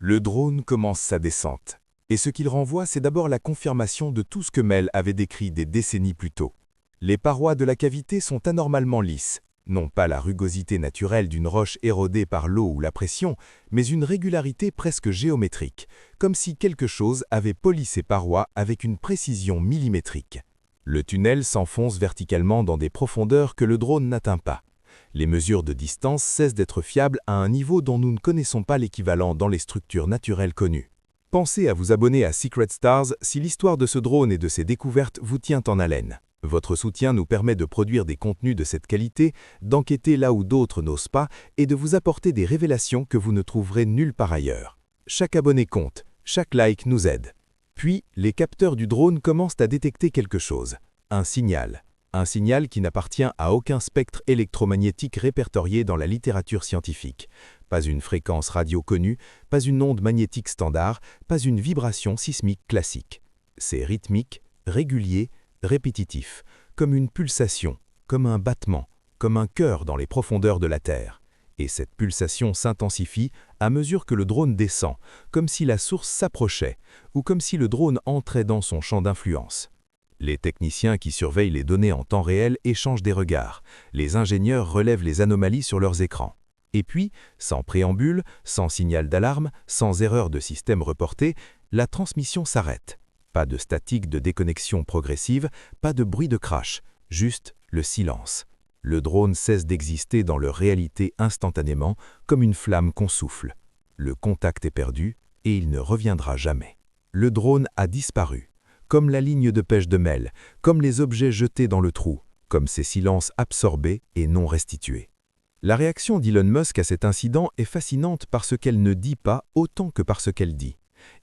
Le drone commence sa descente. Et ce qu'il renvoie, c'est d'abord la confirmation de tout ce que Mel avait décrit des décennies plus tôt. Les parois de la cavité sont anormalement lisses, non pas la rugosité naturelle d'une roche érodée par l'eau ou la pression, mais une régularité presque géométrique, comme si quelque chose avait poli ces parois avec une précision millimétrique. Le tunnel s'enfonce verticalement dans des profondeurs que le drone n'atteint pas. Les mesures de distance cessent d'être fiables à un niveau dont nous ne connaissons pas l'équivalent dans les structures naturelles connues. Pensez à vous abonner à Secret Stars si l'histoire de ce drone et de ses découvertes vous tient en haleine. Votre soutien nous permet de produire des contenus de cette qualité, d'enquêter là où d'autres n'osent pas et de vous apporter des révélations que vous ne trouverez nulle part ailleurs. Chaque abonné compte, chaque like nous aide. Puis, les capteurs du drone commencent à détecter quelque chose. Un signal. Un signal qui n'appartient à aucun spectre électromagnétique répertorié dans la littérature scientifique. Pas une fréquence radio connue, pas une onde magnétique standard, pas une vibration sismique classique. C'est rythmique, régulier, répétitif, comme une pulsation, comme un battement, comme un cœur dans les profondeurs de la Terre. Et cette pulsation s'intensifie à mesure que le drone descend, comme si la source s'approchait, ou comme si le drone entrait dans son champ d'influence. Les techniciens qui surveillent les données en temps réel échangent des regards. Les ingénieurs relèvent les anomalies sur leurs écrans. Et puis, sans préambule, sans signal d'alarme, sans erreur de système reporté, la transmission s'arrête. Pas de statique de déconnexion progressive, pas de bruit de crash, juste le silence. Le drone cesse d'exister dans leur réalité instantanément, comme une flamme qu'on souffle. Le contact est perdu et il ne reviendra jamais. Le drone a disparu, comme la ligne de pêche de Mel, comme les objets jetés dans le trou, comme ces silences absorbés et non restitués. La réaction d'Elon Musk à cet incident est fascinante parce qu'elle ne dit pas autant que par ce qu'elle dit.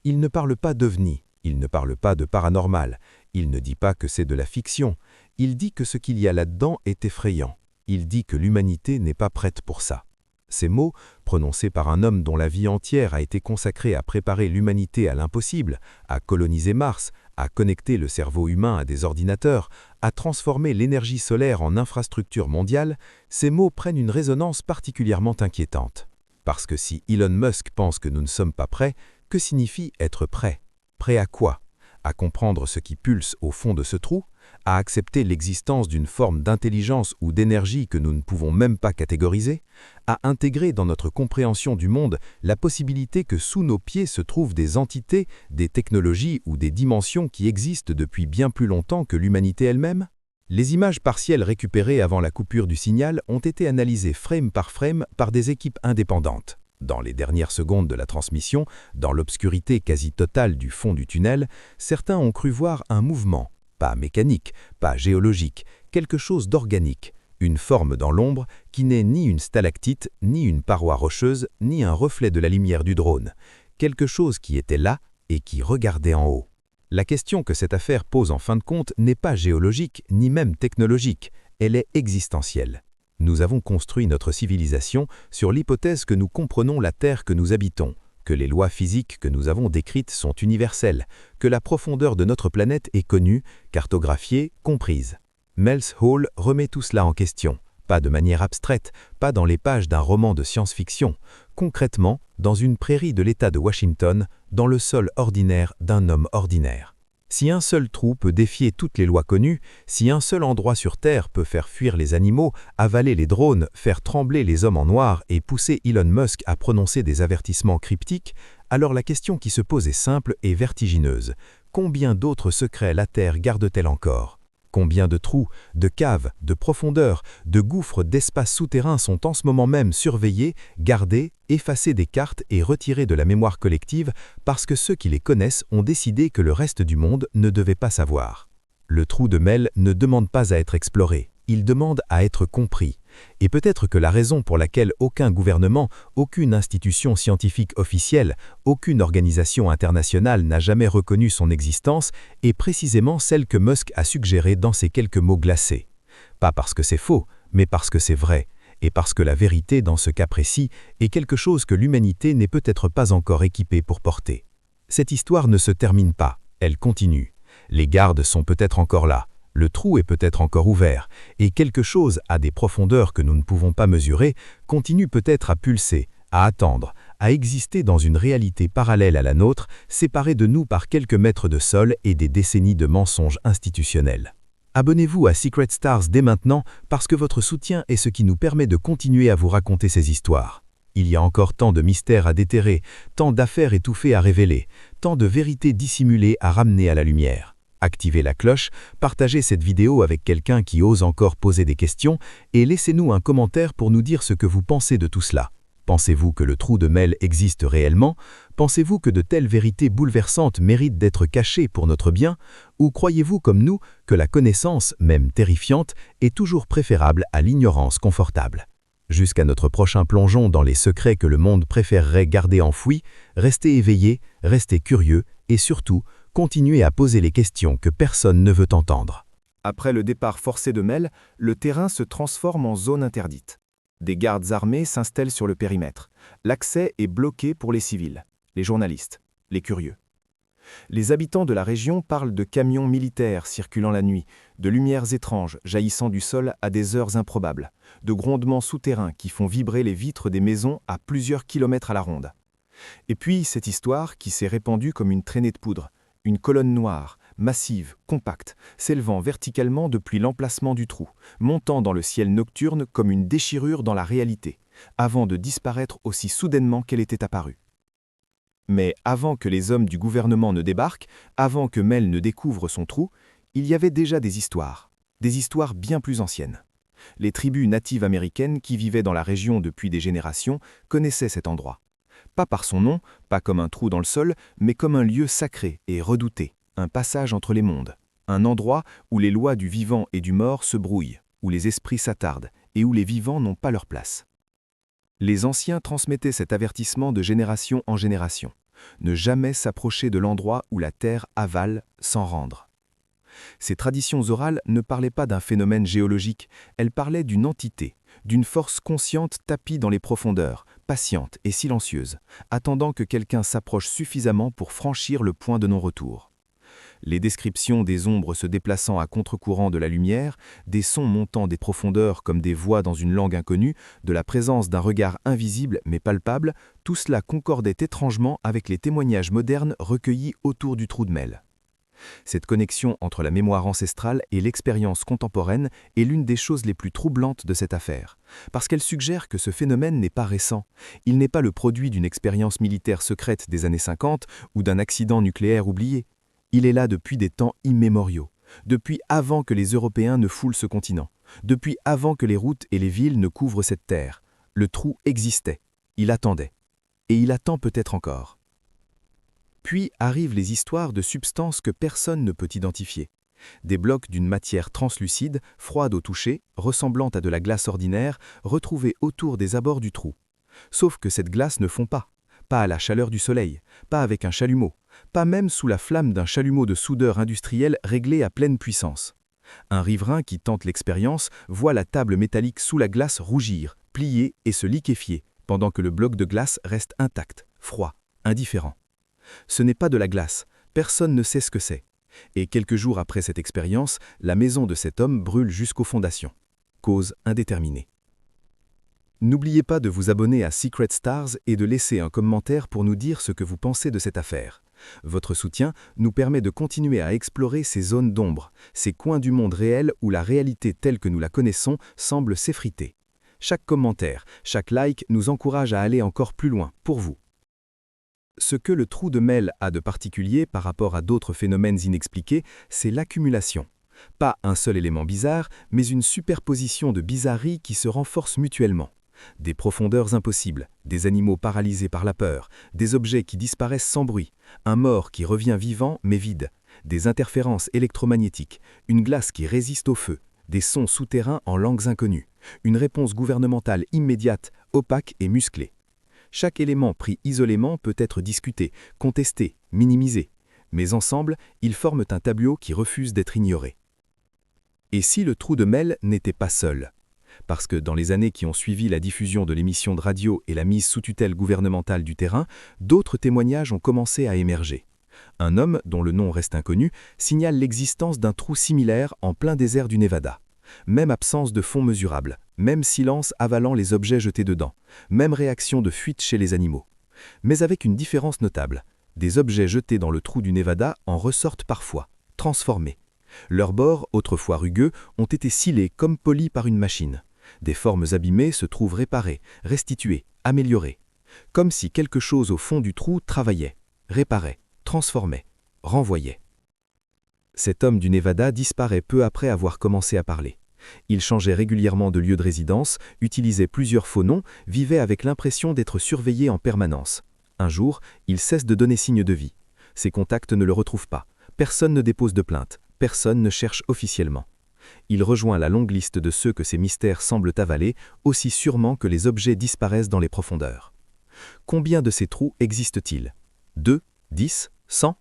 Il ne parle pas d'ovni, il ne parle pas de paranormal, il ne dit pas que c'est de la fiction, il dit que ce qu'il y a là-dedans est effrayant. Il dit que l'humanité n'est pas prête pour ça. Ces mots, prononcés par un homme dont la vie entière a été consacrée à préparer l'humanité à l'impossible, à coloniser Mars, à connecter le cerveau humain à des ordinateurs, à transformer l'énergie solaire en infrastructure mondiale, ces mots prennent une résonance particulièrement inquiétante. Parce que si Elon Musk pense que nous ne sommes pas prêts, que signifie être prêt? Prêt à quoi? À comprendre ce qui pulse au fond de ce trou? À accepter l'existence d'une forme d'intelligence ou d'énergie que nous ne pouvons même pas catégoriser? À intégrer dans notre compréhension du monde la possibilité que sous nos pieds se trouvent des entités, des technologies ou des dimensions qui existent depuis bien plus longtemps que l'humanité elle-même? Les images partielles récupérées avant la coupure du signal ont été analysées frame par des équipes indépendantes. Dans les dernières secondes de la transmission, dans l'obscurité quasi totale du fond du tunnel, certains ont cru voir un mouvement, pas mécanique, pas géologique, quelque chose d'organique, une forme dans l'ombre qui n'est ni une stalactite, ni une paroi rocheuse, ni un reflet de la lumière du drone, quelque chose qui était là et qui regardait en haut. La question que cette affaire pose en fin de compte n'est pas géologique, ni même technologique, elle est existentielle. Nous avons construit notre civilisation sur l'hypothèse que nous comprenons la Terre que nous habitons, que les lois physiques que nous avons décrites sont universelles, que la profondeur de notre planète est connue, cartographiée, comprise. Mels Hall remet tout cela en question, pas de manière abstraite, pas dans les pages d'un roman de science-fiction, concrètement dans une prairie de l'État de Washington, dans le sol ordinaire d'un homme ordinaire. Si un seul trou peut défier toutes les lois connues, si un seul endroit sur Terre peut faire fuir les animaux, avaler les drones, faire trembler les hommes en noir et pousser Elon Musk à prononcer des avertissements cryptiques, alors la question qui se pose est simple et vertigineuse. Combien d'autres secrets la Terre garde-t-elle encore ? Combien de trous, de caves, de profondeurs, de gouffres d'espace souterrains sont en ce moment même surveillés, gardés, effacés des cartes et retirés de la mémoire collective parce que ceux qui les connaissent ont décidé que le reste du monde ne devait pas savoir. Le trou de Mel ne demande pas à être exploré, il demande à être compris. Et peut-être que la raison pour laquelle aucun gouvernement, aucune institution scientifique officielle, aucune organisation internationale n'a jamais reconnu son existence est précisément celle que Musk a suggérée dans ces quelques mots glacés. Pas parce que c'est faux, mais parce que c'est vrai, et parce que la vérité dans ce cas précis est quelque chose que l'humanité n'est peut-être pas encore équipée pour porter. Cette histoire ne se termine pas, elle continue. Les gardes sont peut-être encore là. Le trou est peut-être encore ouvert, et quelque chose à des profondeurs que nous ne pouvons pas mesurer continue peut-être à pulser, à attendre, à exister dans une réalité parallèle à la nôtre, séparée de nous par quelques mètres de sol et des décennies de mensonges institutionnels. Abonnez-vous à Secret Stars dès maintenant parce que votre soutien est ce qui nous permet de continuer à vous raconter ces histoires. Il y a encore tant de mystères à déterrer, tant d'affaires étouffées à révéler, tant de vérités dissimulées à ramener à la lumière. Activez la cloche, partagez cette vidéo avec quelqu'un qui ose encore poser des questions et laissez-nous un commentaire pour nous dire ce que vous pensez de tout cela. Pensez-vous que le trou de Mel existe réellement? Pensez-vous que de telles vérités bouleversantes méritent d'être cachées pour notre bien? Ou croyez-vous comme nous que la connaissance, même terrifiante, est toujours préférable à l'ignorance confortable? Jusqu'à notre prochain plongeon dans les secrets que le monde préférerait garder enfouis, restez éveillés, restez curieux et surtout, continuez à poser les questions que personne ne veut entendre. Après le départ forcé de Mel, le terrain se transforme en zone interdite. Des gardes armés s'installent sur le périmètre. L'accès est bloqué pour les civils, les journalistes, les curieux. Les habitants de la région parlent de camions militaires circulant la nuit, de lumières étranges jaillissant du sol à des heures improbables, de grondements souterrains qui font vibrer les vitres des maisons à plusieurs kilomètres à la ronde. Et puis cette histoire qui s'est répandue comme une traînée de poudre, une colonne noire, massive, compacte, s'élevant verticalement depuis l'emplacement du trou, montant dans le ciel nocturne comme une déchirure dans la réalité, avant de disparaître aussi soudainement qu'elle était apparue. Mais avant que les hommes du gouvernement ne débarquent, avant que Mel ne découvre son trou, il y avait déjà des histoires bien plus anciennes. Les tribus natives américaines qui vivaient dans la région depuis des générations connaissaient cet endroit. Pas par son nom, pas comme un trou dans le sol, mais comme un lieu sacré et redouté, un passage entre les mondes, un endroit où les lois du vivant et du mort se brouillent, où les esprits s'attardent et où les vivants n'ont pas leur place. Les anciens transmettaient cet avertissement de génération en génération, ne jamais s'approcher de l'endroit où la terre avale sans rendre. Ces traditions orales ne parlaient pas d'un phénomène géologique, elles parlaient d'une entité, d'une force consciente tapie dans les profondeurs, patiente et silencieuse, attendant que quelqu'un s'approche suffisamment pour franchir le point de non-retour. Les descriptions des ombres se déplaçant à contre-courant de la lumière, des sons montant des profondeurs comme des voix dans une langue inconnue, de la présence d'un regard invisible mais palpable, tout cela concordait étrangement avec les témoignages modernes recueillis autour du trou de Mel. Cette connexion entre la mémoire ancestrale et l'expérience contemporaine est l'une des choses les plus troublantes de cette affaire, parce qu'elle suggère que ce phénomène n'est pas récent, il n'est pas le produit d'une expérience militaire secrète des années 50 ou d'un accident nucléaire oublié. Il est là depuis des temps immémoriaux, depuis avant que les Européens ne foulent ce continent, depuis avant que les routes et les villes ne couvrent cette terre. Le trou existait, il attendait, et il attend peut-être encore. Puis arrivent les histoires de substances que personne ne peut identifier. Des blocs d'une matière translucide, froide au toucher, ressemblant à de la glace ordinaire, retrouvés autour des abords du trou. Sauf que cette glace ne fond pas à la chaleur du soleil, pas avec un chalumeau, pas même sous la flamme d'un chalumeau de soudeur industriel réglé à pleine puissance. Un riverain qui tente l'expérience voit la table métallique sous la glace rougir, plier et se liquéfier, pendant que le bloc de glace reste intact, froid, indifférent. Ce n'est pas de la glace, personne ne sait ce que c'est. Et quelques jours après cette expérience, la maison de cet homme brûle jusqu'aux fondations. Cause indéterminée. N'oubliez pas de vous abonner à Secret Stars et de laisser un commentaire pour nous dire ce que vous pensez de cette affaire. Votre soutien nous permet de continuer à explorer ces zones d'ombre, ces coins du monde réel où la réalité telle que nous la connaissons semble s'effriter. Chaque commentaire, chaque like nous encourage à aller encore plus loin, pour vous. Ce que le trou de Mel a de particulier par rapport à d'autres phénomènes inexpliqués, c'est l'accumulation. Pas un seul élément bizarre, mais une superposition de bizarreries qui se renforcent mutuellement. Des profondeurs impossibles, des animaux paralysés par la peur, des objets qui disparaissent sans bruit, un mort qui revient vivant mais vide, des interférences électromagnétiques, une glace qui résiste au feu, des sons souterrains en langues inconnues, une réponse gouvernementale immédiate, opaque et musclée. Chaque élément pris isolément peut être discuté, contesté, minimisé, mais ensemble, ils forment un tableau qui refuse d'être ignoré. Et si le trou de Mel n'était pas seul? Parce que dans les années qui ont suivi la diffusion de l'émission de radio et la mise sous tutelle gouvernementale du terrain, d'autres témoignages ont commencé à émerger. Un homme, dont le nom reste inconnu, signale l'existence d'un trou similaire en plein désert du Nevada. Même absence de fond mesurable, même silence avalant les objets jetés dedans, même réaction de fuite chez les animaux. Mais avec une différence notable. Des objets jetés dans le trou du Nevada en ressortent parfois, transformés. Leurs bords, autrefois rugueux, ont été scellés comme polis par une machine. Des formes abîmées se trouvent réparées, restituées, améliorées. Comme si quelque chose au fond du trou travaillait, réparait, transformait, renvoyait. Cet homme du Nevada disparaît peu après avoir commencé à parler. Il changeait régulièrement de lieu de résidence, utilisait plusieurs faux noms, vivait avec l'impression d'être surveillé en permanence. Un jour, il cesse de donner signe de vie. Ses contacts ne le retrouvent pas. Personne ne dépose de plainte. Personne ne cherche officiellement. Il rejoint la longue liste de ceux que ces mystères semblent avaler, aussi sûrement que les objets disparaissent dans les profondeurs. Combien de ces trous existent-ils? 2, 10, 100?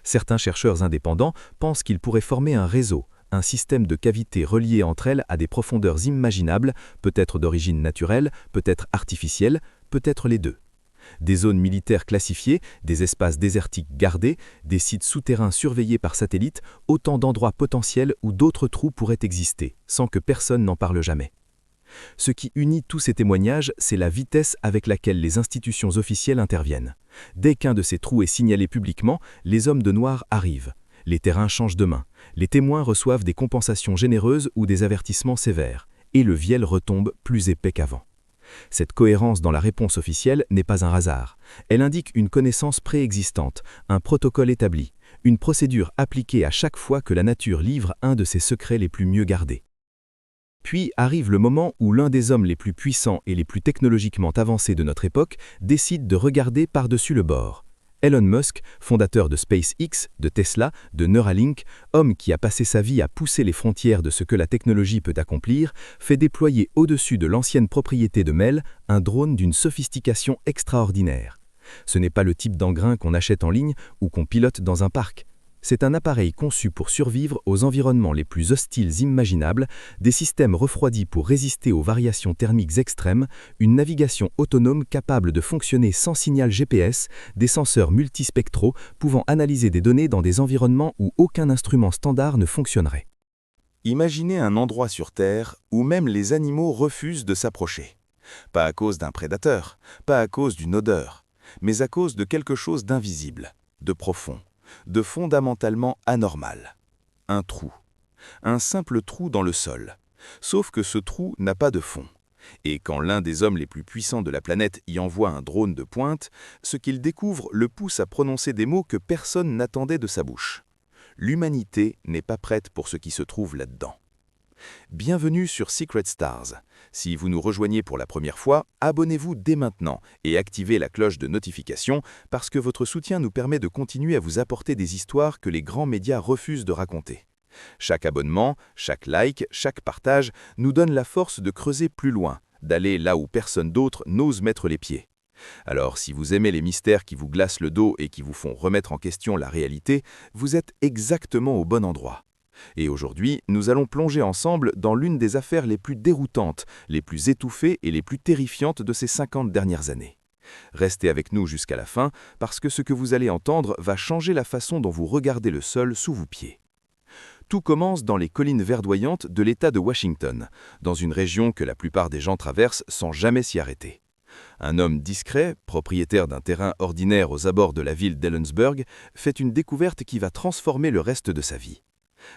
Certains chercheurs indépendants pensent qu'ils pourraient former un réseau, un système de cavités reliées entre elles à des profondeurs imaginables, peut-être d'origine naturelle, peut-être artificielle, peut-être les deux. Des zones militaires classifiées, des espaces désertiques gardés, des sites souterrains surveillés par satellite, autant d'endroits potentiels où d'autres trous pourraient exister, sans que personne n'en parle jamais. Ce qui unit tous ces témoignages, c'est la vitesse avec laquelle les institutions officielles interviennent. Dès qu'un de ces trous est signalé publiquement, les hommes de noir arrivent. Les terrains changent de main. Les témoins reçoivent des compensations généreuses ou des avertissements sévères. Et le viel retombe plus épais qu'avant. Cette cohérence dans la réponse officielle n'est pas un hasard. Elle indique une connaissance préexistante, un protocole établi, une procédure appliquée à chaque fois que la nature livre un de ses secrets les plus mieux gardés. Puis arrive le moment où l'un des hommes les plus puissants et les plus technologiquement avancés de notre époque décide de regarder par-dessus le bord. Elon Musk, fondateur de SpaceX, de Tesla, de Neuralink, homme qui a passé sa vie à pousser les frontières de ce que la technologie peut accomplir, fait déployer au-dessus de l'ancienne propriété de Mel un drone d'une sophistication extraordinaire. Ce n'est pas le type d'engrin qu'on achète en ligne ou qu'on pilote dans un parc. C'est un appareil conçu pour survivre aux environnements les plus hostiles imaginables, des systèmes refroidis pour résister aux variations thermiques extrêmes, une navigation autonome capable de fonctionner sans signal GPS, des senseurs multispectraux pouvant analyser des données dans des environnements où aucun instrument standard ne fonctionnerait. Imaginez un endroit sur Terre où même les animaux refusent de s'approcher. Pas à cause d'un prédateur, pas à cause d'une odeur, mais à cause de quelque chose d'invisible, de profond, de fondamentalement anormal. Un trou. Un simple trou dans le sol. Sauf que ce trou n'a pas de fond. Et quand l'un des hommes les plus puissants de la planète y envoie un drone de pointe, ce qu'il découvre le pousse à prononcer des mots que personne n'attendait de sa bouche. L'humanité n'est pas prête pour ce qui se trouve là-dedans. Bienvenue sur Secret Stars. Si vous nous rejoignez pour la première fois, abonnez-vous dès maintenant et activez la cloche de notification parce que votre soutien nous permet de continuer à vous apporter des histoires que les grands médias refusent de raconter. Chaque abonnement, chaque like, chaque partage nous donne la force de creuser plus loin, d'aller là où personne d'autre n'ose mettre les pieds. Alors si vous aimez les mystères qui vous glacent le dos et qui vous font remettre en question la réalité, vous êtes exactement au bon endroit. Et aujourd'hui, nous allons plonger ensemble dans l'une des affaires les plus déroutantes, les plus étouffées et les plus terrifiantes de ces 50 dernières années. Restez avec nous jusqu'à la fin, parce que ce que vous allez entendre va changer la façon dont vous regardez le sol sous vos pieds. Tout commence dans les collines verdoyantes de l'État de Washington, dans une région que la plupart des gens traversent sans jamais s'y arrêter. Un homme discret, propriétaire d'un terrain ordinaire aux abords de la ville d'Ellensburg, fait une découverte qui va transformer le reste de sa vie.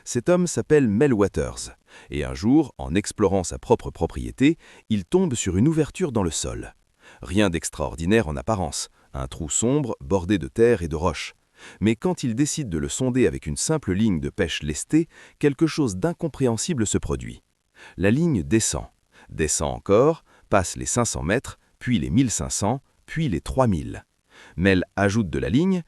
Cet homme s'appelle Mel Waters, et un jour, en explorant sa propre propriété, il tombe sur une ouverture dans le sol. Rien d'extraordinaire en apparence, un trou sombre bordé de terre et de roches. Mais quand il décide de le sonder avec une simple ligne de pêche lestée, quelque chose d'incompréhensible se produit. La ligne descend encore, passe les 500 mètres, puis les 1500, puis les 3000. Mel ajoute de la ligne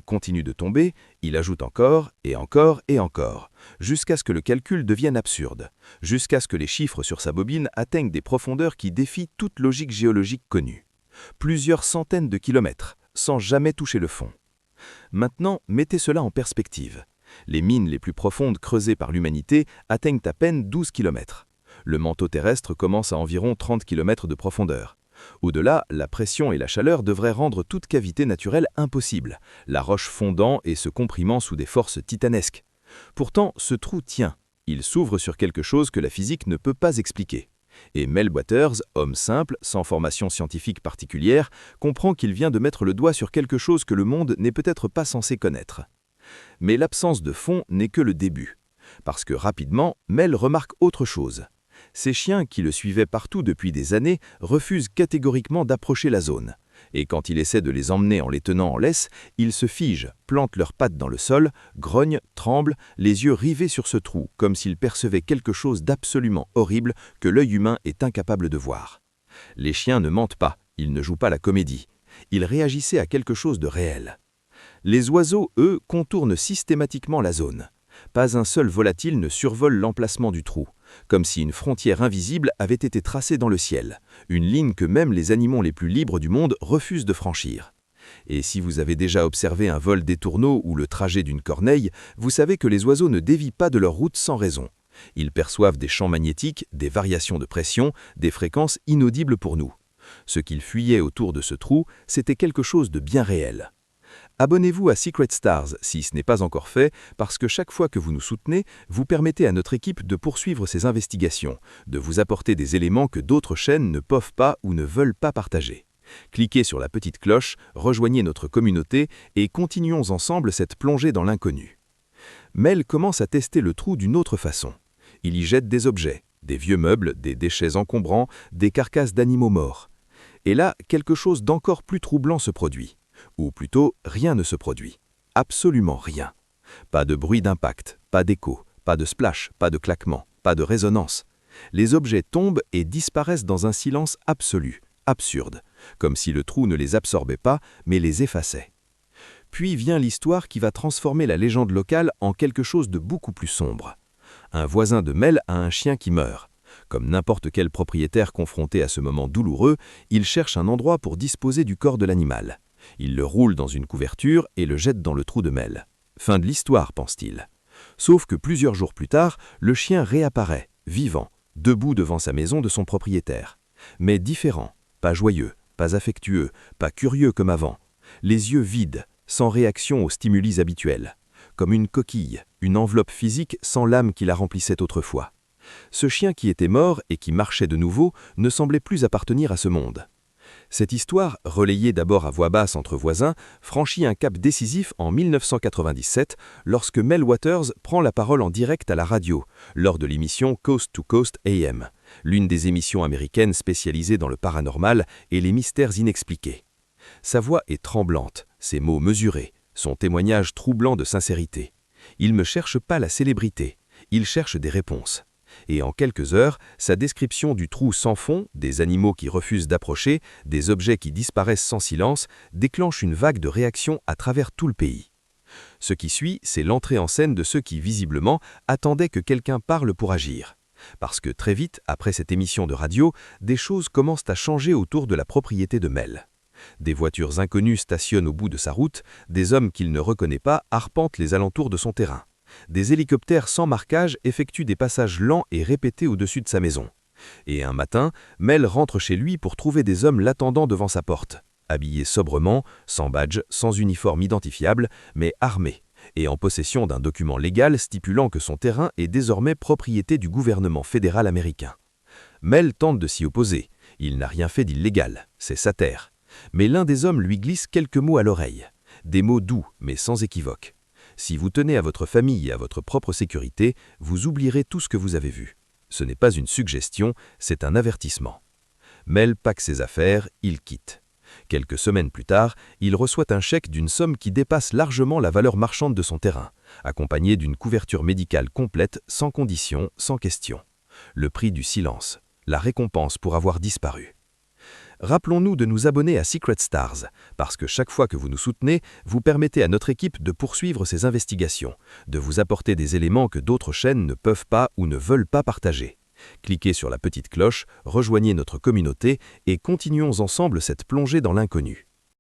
continue de tomber, il ajoute encore, et encore, et encore, jusqu'à ce que le calcul devienne absurde, jusqu'à ce que les chiffres sur sa bobine atteignent des profondeurs qui défient toute logique géologique connue. Plusieurs centaines de kilomètres, sans jamais toucher le fond. Maintenant, mettez cela en perspective. Les mines les plus profondes creusées par l'humanité atteignent à peine 12 km. Le manteau terrestre commence à environ 30 km de profondeur. Au-delà, la pression et la chaleur devraient rendre toute cavité naturelle impossible, la roche fondant et se comprimant sous des forces titanesques. Pourtant, ce trou tient. Il s'ouvre sur quelque chose que la physique ne peut pas expliquer. Et Mel Waters, homme simple, sans formation scientifique particulière, comprend qu'il vient de mettre le doigt sur quelque chose que le monde n'est peut-être pas censé connaître. Mais l'absence de fond n'est que le début. Parce que rapidement, Mel remarque autre chose. Ces chiens qui le suivaient partout depuis des années refusent catégoriquement d'approcher la zone. Et quand il essaie de les emmener en les tenant en laisse, ils se figent, plantent leurs pattes dans le sol, grognent, tremblent, les yeux rivés sur ce trou, comme s'ils percevaient quelque chose d'absolument horrible que l'œil humain est incapable de voir. Les chiens ne mentent pas, ils ne jouent pas la comédie. Ils réagissaient à quelque chose de réel. Les oiseaux, eux, contournent systématiquement la zone. Pas un seul volatile ne survole l'emplacement du trou, comme si une frontière invisible avait été tracée dans le ciel, une ligne que même les animaux les plus libres du monde refusent de franchir. Et si vous avez déjà observé un vol des tourneaux ou le trajet d'une corneille, vous savez que les oiseaux ne dévient pas de leur route sans raison. Ils perçoivent des champs magnétiques, des variations de pression, des fréquences inaudibles pour nous. Ce qu'ils fuyaient autour de ce trou, c'était quelque chose de bien réel. Abonnez-vous à Secret Stars si ce n'est pas encore fait, parce que chaque fois que vous nous soutenez, vous permettez à notre équipe de poursuivre ses investigations, de vous apporter des éléments que d'autres chaînes ne peuvent pas ou ne veulent pas partager. Cliquez sur la petite cloche, rejoignez notre communauté et continuons ensemble cette plongée dans l'inconnu. Mel commence à tester le trou d'une autre façon. Il y jette des objets, des vieux meubles, des déchets encombrants, des carcasses d'animaux morts. Et là, quelque chose d'encore plus troublant se produit. Ou plutôt, rien ne se produit. Absolument rien. Pas de bruit d'impact, pas d'écho, pas de splash, pas de claquement, pas de résonance. Les objets tombent et disparaissent dans un silence absolu, absurde, comme si le trou ne les absorbait pas, mais les effaçait. Puis vient l'histoire qui va transformer la légende locale en quelque chose de beaucoup plus sombre. Un voisin de Mel a un chien qui meurt. Comme n'importe quel propriétaire confronté à ce moment douloureux, il cherche un endroit pour disposer du corps de l'animal. Il le roule dans une couverture et le jette dans le trou de Mel. Fin de l'histoire, pense-t-il. Sauf que plusieurs jours plus tard, le chien réapparaît, vivant, debout devant sa maison de son propriétaire. Mais différent, pas joyeux, pas affectueux, pas curieux comme avant. Les yeux vides, sans réaction aux stimuli habituels. Comme une coquille, une enveloppe physique sans l'âme qui la remplissait autrefois. Ce chien qui était mort et qui marchait de nouveau ne semblait plus appartenir à ce monde. Cette histoire, relayée d'abord à voix basse entre voisins, franchit un cap décisif en 1997 lorsque Mel Waters prend la parole en direct à la radio, lors de l'émission Coast to Coast AM, l'une des émissions américaines spécialisées dans le paranormal et les mystères inexpliqués. Sa voix est tremblante, ses mots mesurés, son témoignage troublant de sincérité. Il ne cherche pas la célébrité, il cherche des réponses. Et en quelques heures, sa description du trou sans fond, des animaux qui refusent d'approcher, des objets qui disparaissent sans silence, déclenche une vague de réactions à travers tout le pays. Ce qui suit, c'est l'entrée en scène de ceux qui, visiblement, attendaient que quelqu'un parle pour agir. Parce que très vite, après cette émission de radio, des choses commencent à changer autour de la propriété de Mel. Des voitures inconnues stationnent au bout de sa route, des hommes qu'il ne reconnaît pas arpentent les alentours de son terrain. Des hélicoptères sans marquage effectuent des passages lents et répétés au-dessus de sa maison. Et un matin, Mel rentre chez lui pour trouver des hommes l'attendant devant sa porte, habillés sobrement, sans badge, sans uniforme identifiable, mais armés, et en possession d'un document légal stipulant que son terrain est désormais propriété du gouvernement fédéral américain. Mel tente de s'y opposer. Il n'a rien fait d'illégal, c'est sa terre. Mais l'un des hommes lui glisse quelques mots à l'oreille. Des mots doux, mais sans équivoque. Si vous tenez à votre famille et à votre propre sécurité, vous oublierez tout ce que vous avez vu. Ce n'est pas une suggestion, c'est un avertissement. Mel pack ses affaires, il quitte. Quelques semaines plus tard, il reçoit un chèque d'une somme qui dépasse largement la valeur marchande de son terrain, accompagné d'une couverture médicale complète, sans condition, sans question. Le prix du silence, la récompense pour avoir disparu. Rappelons-nous de nous abonner à Secret Stars, parce que chaque fois que vous nous soutenez, vous permettez à notre équipe de poursuivre ses investigations, de vous apporter des éléments que d'autres chaînes ne peuvent pas ou ne veulent pas partager. Cliquez sur la petite cloche, rejoignez notre communauté et continuons ensemble cette plongée dans l'inconnu.